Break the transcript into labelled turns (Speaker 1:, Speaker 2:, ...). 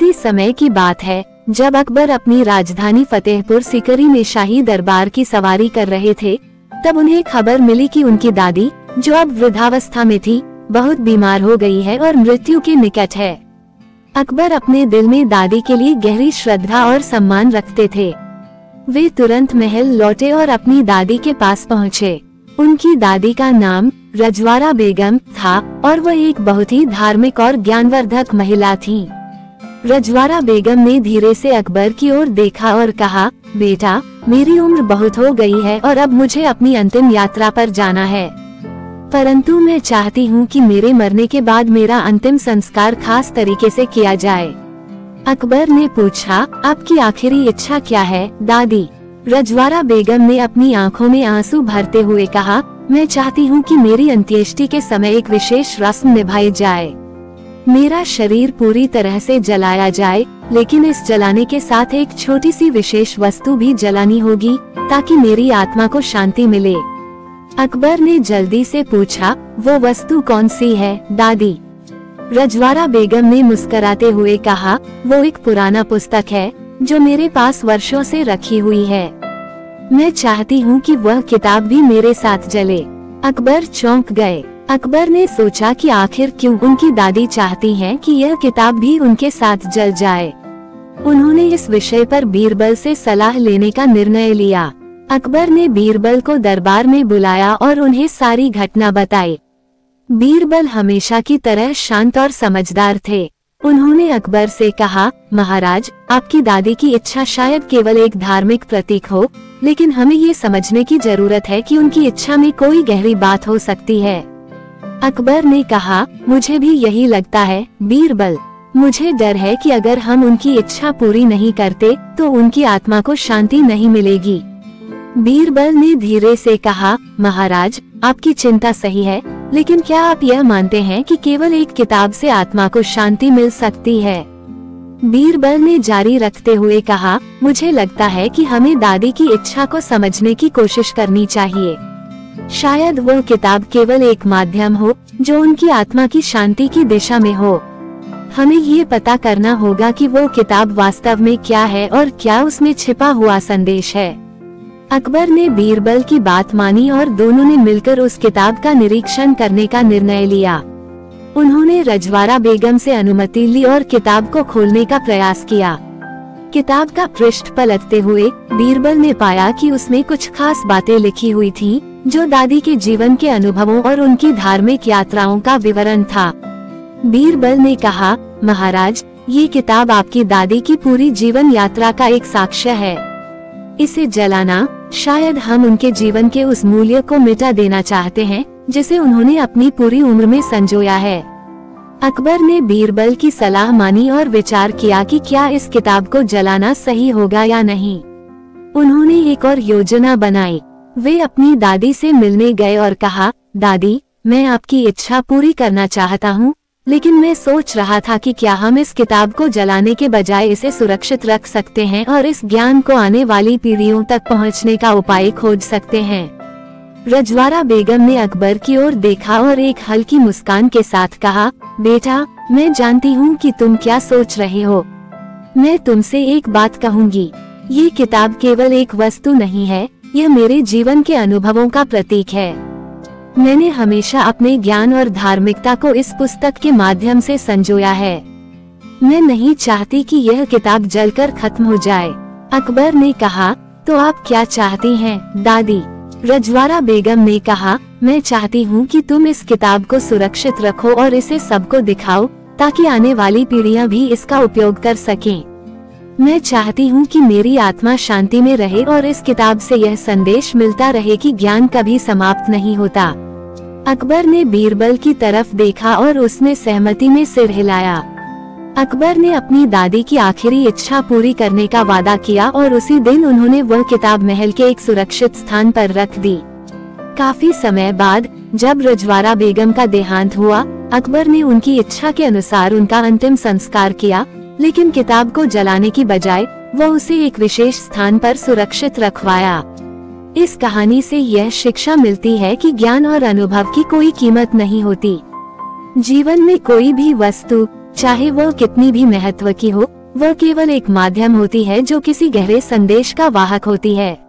Speaker 1: इसी समय की बात है जब अकबर अपनी राजधानी फतेहपुर सीकरी में शाही दरबार की सवारी कर रहे थे, तब उन्हें खबर मिली कि उनकी दादी, जो अब वृद्धावस्था में थी, बहुत बीमार हो गई है और मृत्यु के निकट है। अकबर अपने दिल में दादी के लिए गहरी श्रद्धा और सम्मान रखते थे। वे तुरंत महल लौटे और अपनी दादी के पास पहुँचे। उनकी दादी का नाम रजवाड़ा बेगम था और वह एक बहुत ही धार्मिक और ज्ञानवर्धक महिला थीं। रजवाड़ा बेगम ने धीरे से अकबर की ओर देखा और कहा, बेटा, मेरी उम्र बहुत हो गई है और अब मुझे अपनी अंतिम यात्रा पर जाना है, परंतु मैं चाहती हूँ कि मेरे मरने के बाद मेरा अंतिम संस्कार खास तरीके से किया जाए। अकबर ने पूछा, आपकी आखिरी इच्छा क्या है दादी? रजवाड़ा बेगम ने अपनी आंखों में आंसू भरते हुए कहा, मैं चाहती हूँ कि मेरी अंत्येष्टि के समय एक विशेष रस्म निभाई जाए। मेरा शरीर पूरी तरह से जलाया जाए, लेकिन इस जलाने के साथ एक छोटी सी विशेष वस्तु भी जलानी होगी ताकि मेरी आत्मा को शांति मिले। अकबर ने जल्दी से पूछा, वो वस्तु कौन सी है दादी? रजवाड़ा बेगम ने मुस्कुराते हुए कहा, वो एक पुराना पुस्तक है जो मेरे पास वर्षों से रखी हुई है। मैं चाहती हूँ कि वह किताब भी मेरे साथ जले। अकबर चौंक गए। अकबर ने सोचा कि आखिर क्यों उनकी दादी चाहती हैं कि यह किताब भी उनके साथ जल जाए। उन्होंने इस विषय पर बीरबल से सलाह लेने का निर्णय लिया। अकबर ने बीरबल को दरबार में बुलाया और उन्हें सारी घटना बताई। बीरबल हमेशा की तरह शांत और समझदार थे। उन्होंने अकबर से कहा, महाराज, आपकी दादी की इच्छा शायद केवल एक धार्मिक प्रतीक हो, लेकिन हमें ये समझने की जरूरत है कि उनकी इच्छा में कोई गहरी बात हो सकती है। अकबर ने कहा, मुझे भी यही लगता है बीरबल। मुझे डर है कि अगर हम उनकी इच्छा पूरी नहीं करते तो उनकी आत्मा को शांति नहीं मिलेगी। बीरबल ने धीरे से कहा, महाराज, आपकी चिंता सही है, लेकिन क्या आप यह मानते हैं कि केवल एक किताब से आत्मा को शांति मिल सकती है? बीरबल ने जारी रखते हुए कहा, मुझे लगता है कि हमें दादी की इच्छा को समझने की कोशिश करनी चाहिए। शायद वो किताब केवल एक माध्यम हो जो उनकी आत्मा की शांति की दिशा में हो। हमें ये पता करना होगा कि वो किताब वास्तव में क्या है और क्या उसमें छिपा हुआ संदेश है। अकबर ने बीरबल की बात मानी और दोनों ने मिलकर उस किताब का निरीक्षण करने का निर्णय लिया। उन्होंने रजवाड़ा बेगम से अनुमति ली और किताब को खोलने का प्रयास किया। किताब का पृष्ठ पलटते हुए बीरबल ने पाया कि उसमें कुछ खास बातें लिखी हुई थीं, जो दादी के जीवन के अनुभवों और उनकी धार्मिक यात्राओं का विवरण था। बीरबल ने कहा, महाराज, ये किताब आपकी दादी की पूरी जीवन यात्रा का एक साक्ष्य है। इसे जलाना, शायद हम उनके जीवन के उस मूल्य को मिटा देना चाहते हैं जिसे उन्होंने अपनी पूरी उम्र में संजोया है। अकबर ने बीरबल की सलाह मानी और विचार किया कि क्या इस किताब को जलाना सही होगा या नहीं। उन्होंने एक और योजना बनाई। वे अपनी दादी से मिलने गए और कहा, दादी, मैं आपकी इच्छा पूरी करना चाहता हूँ, लेकिन मैं सोच रहा था कि क्या हम इस किताब को जलाने के बजाय इसे सुरक्षित रख सकते हैं और इस ज्ञान को आने वाली पीढ़ियों तक पहुंचने का उपाय खोज सकते हैं। रजवाड़ा बेगम ने अकबर की ओर देखा और एक हल्की मुस्कान के साथ कहा, बेटा, मैं जानती हूँ कि तुम क्या सोच रहे हो। मैं तुमसे एक बात कहूँगी, ये किताब केवल एक वस्तु नहीं है, यह मेरे जीवन के अनुभवों का प्रतीक है। मैंने हमेशा अपने ज्ञान और धार्मिकता को इस पुस्तक के माध्यम से संजोया है। मैं नहीं चाहती कि यह किताब जलकर खत्म हो जाए। अकबर ने कहा, तो आप क्या चाहती हैं, दादी? रजवाड़ा बेगम ने कहा, मैं चाहती हूँ कि तुम इस किताब को सुरक्षित रखो और इसे सबको दिखाओ ताकि आने वाली पीढ़ियाँ भी इसका उपयोग कर सकें। मैं चाहती हूँ कि मेरी आत्मा शांति में रहे और इस किताब से यह संदेश मिलता रहे कि ज्ञान कभी समाप्त नहीं होता। अकबर ने बीरबल की तरफ देखा और उसने सहमति में सिर हिलाया। अकबर ने अपनी दादी की आखिरी इच्छा पूरी करने का वादा किया और उसी दिन उन्होंने वह किताब महल के एक सुरक्षित स्थान पर रख दी। काफी समय बाद जब रजवाड़ा बेगम का देहांत हुआ, अकबर ने उनकी इच्छा के अनुसार उनका अंतिम संस्कार किया, लेकिन किताब को जलाने की बजाय वह उसे एक विशेष स्थान पर सुरक्षित रखवाया। इस कहानी से यह शिक्षा मिलती है कि ज्ञान और अनुभव की कोई कीमत नहीं होती। जीवन में कोई भी वस्तु, चाहे वह कितनी भी महत्व की हो, वह केवल एक माध्यम होती है जो किसी गहरे संदेश का वाहक होती है।